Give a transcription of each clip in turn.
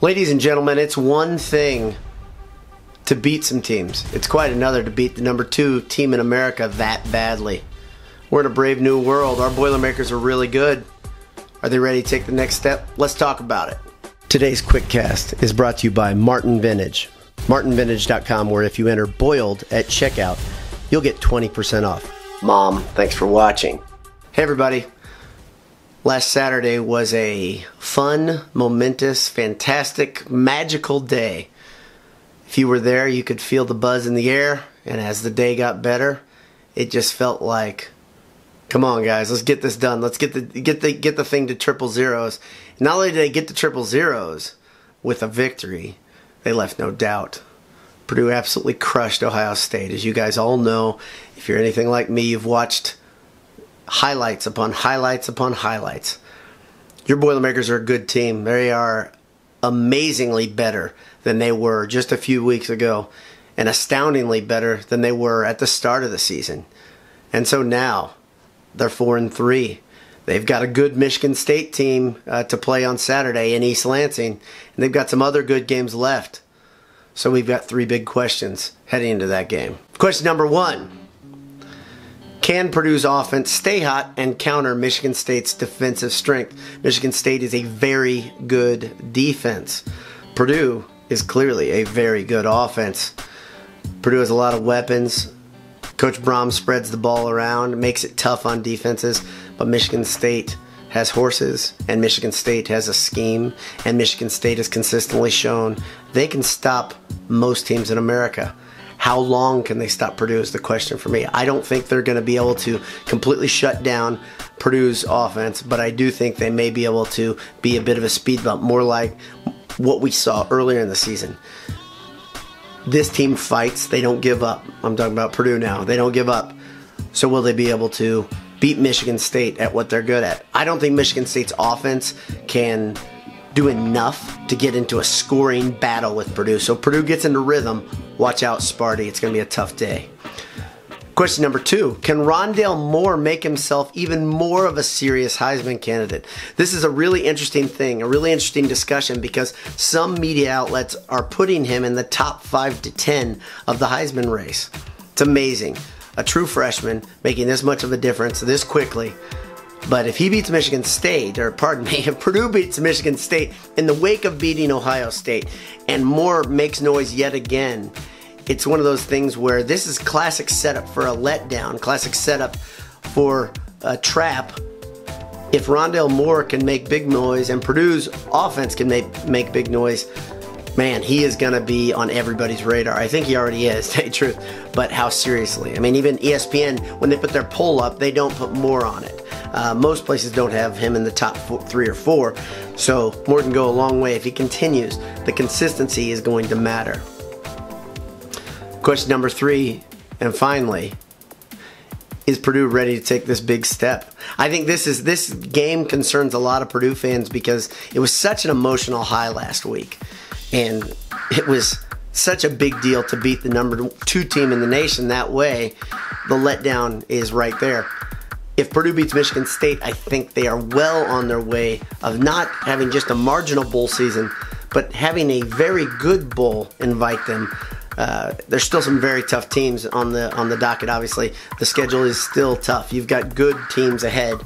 Ladies and gentlemen, it's one thing to beat some teams. It's quite another to beat the number 2 team in America that badly. We're in a brave new world. Our Boilermakers are really good. Are they ready to take the next step? Let's talk about it. Today's quick cast is brought to you by Martin Vintage. MartinVintage.com, where if you enter BOILED at checkout, you'll get 20% off. Mom, thanks for watching. Hey everybody. Last Saturday was a fun, momentous, fantastic, magical day. If you were there, you could feel the buzz in the air, and as the day got better, it just felt like, come on guys, let's get this done. Let's get the thing to triple zeros. And not only did they get to triple zeros with a victory, they left no doubt. Purdue absolutely crushed Ohio State. As you guys all know, if you're anything like me, you've watched highlights upon highlights upon highlights. Your Boilermakers are a good team. They are amazingly better than they were just a few weeks ago, and astoundingly better than they were at the start of the season. And so now they're 4-3. They've got a good Michigan State team to play on Saturday in East Lansing, and they've got some other good games left. So we've got 3 big questions heading into that game. Question number 1. Can Purdue's offense stay hot and counter Michigan State's defensive strength? Michigan State is a very good defense. Purdue is clearly a very good offense. Purdue has a lot of weapons. Coach Brom spreads the ball around, makes it tough on defenses, but Michigan State has horses, and Michigan State has a scheme, and Michigan State has consistently shown they can stop most teams in America. How long can they stop Purdue is the question for me. I don't think they're going to be able to completely shut down Purdue's offense, but I do think they may be able to be a bit of a speed bump, more like what we saw earlier in the season. This team fights. They don't give up. I'm talking about Purdue now. They don't give up. So will they be able to beat Michigan State at what they're good at? I don't think Michigan State's offense can do enough to get into a scoring battle with Purdue. So Purdue gets into rhythm. Watch out, Sparty. It's going to be a tough day. Question number 2. Can Rondale Moore make himself even more of a serious Heisman candidate? This is a really interesting thing, a really interesting discussion, because some media outlets are putting him in the top 5 to 10 of the Heisman race. It's amazing. A true freshman making this much of a difference this quickly. But if he beats Michigan State, or pardon me, if Purdue beats Michigan State in the wake of beating Ohio State, and Moore makes noise yet again, it's one of those things where this is classic setup for a letdown, classic setup for a trap. If Rondale Moore can make big noise and Purdue's offense can make big noise, man, he is going to be on everybody's radar. I think he already is, to tell you the truth. But how seriously? I mean, even ESPN, when they put their poll up, they don't put Moore on it. Most places don't have him in the top 3 or 4. So Moore can go a long way. If he continues, the consistency is going to matter. Question number 3, and finally, is Purdue ready to take this big step? I think this game concerns a lot of Purdue fans because it was such an emotional high last week. And it was such a big deal to beat the number 2 team in the nation that way. The letdown is right there. If Purdue beats Michigan State, I think they are well on their way of not having just a marginal bowl season, but having a very good bowl invite them. There's still some very tough teams on the docket, obviously. The schedule is still tough. You've got good teams ahead.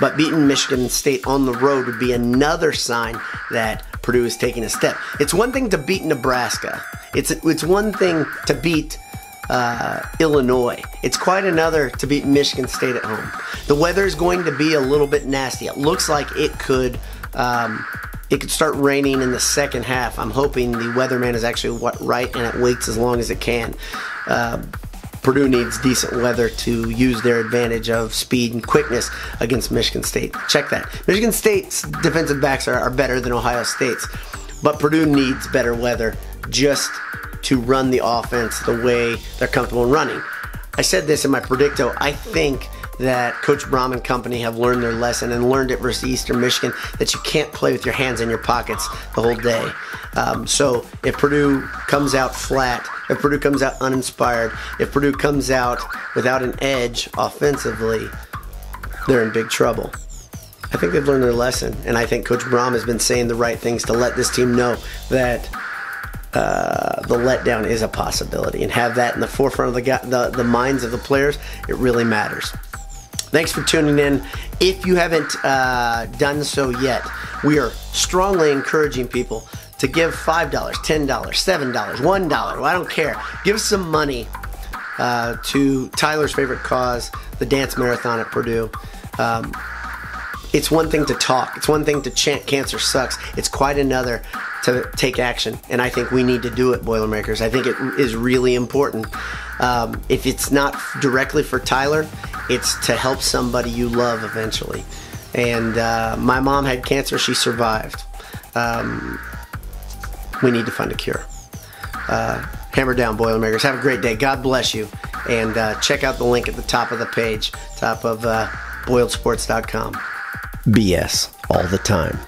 But beating Michigan State on the road would be another sign that Purdue is taking a step. It's one thing to beat Nebraska. It's one thing to beat Illinois. It's quite another to beat Michigan State at home. The weather is going to be a little bit nasty. It looks like it could start raining in the second half. I'm hoping the weatherman is actually right and it waits as long as it can. Purdue needs decent weather to use their advantage of speed and quickness against Michigan State. Check that. Michigan State's defensive backs are better than Ohio State's, but Purdue needs better weather just to run the offense the way they're comfortable in running. I said this in my predicto. I think that Coach Brom and company have learned their lesson and learned it versus Eastern Michigan, that you can't play with your hands in your pockets the whole day. So if Purdue comes out flat, if Purdue comes out uninspired, if Purdue comes out without an edge offensively, they're in big trouble. I think they've learned their lesson, and I think Coach Brahm has been saying the right things to let this team know that the letdown is a possibility, and have that in the forefront of the minds of the players. It really matters. Thanks for tuning in. If you haven't done so yet, we are strongly encouraging people to give $5, $10, $7, $1. I don't care. Give some money to Tyler's favorite cause, the dance marathon at Purdue. It's one thing to talk. It's one thing to chant cancer sucks. It's quite another to take action. And I think we need to do it, Boilermakers. I think it is really important. If it's not directly for Tyler, it's to help somebody you love eventually. And my mom had cancer. She survived. We need to find a cure. Hammer down, Boilermakers. Have a great day. God bless you. And check out the link at the top of the page, top of boiledsports.com. BS all the time.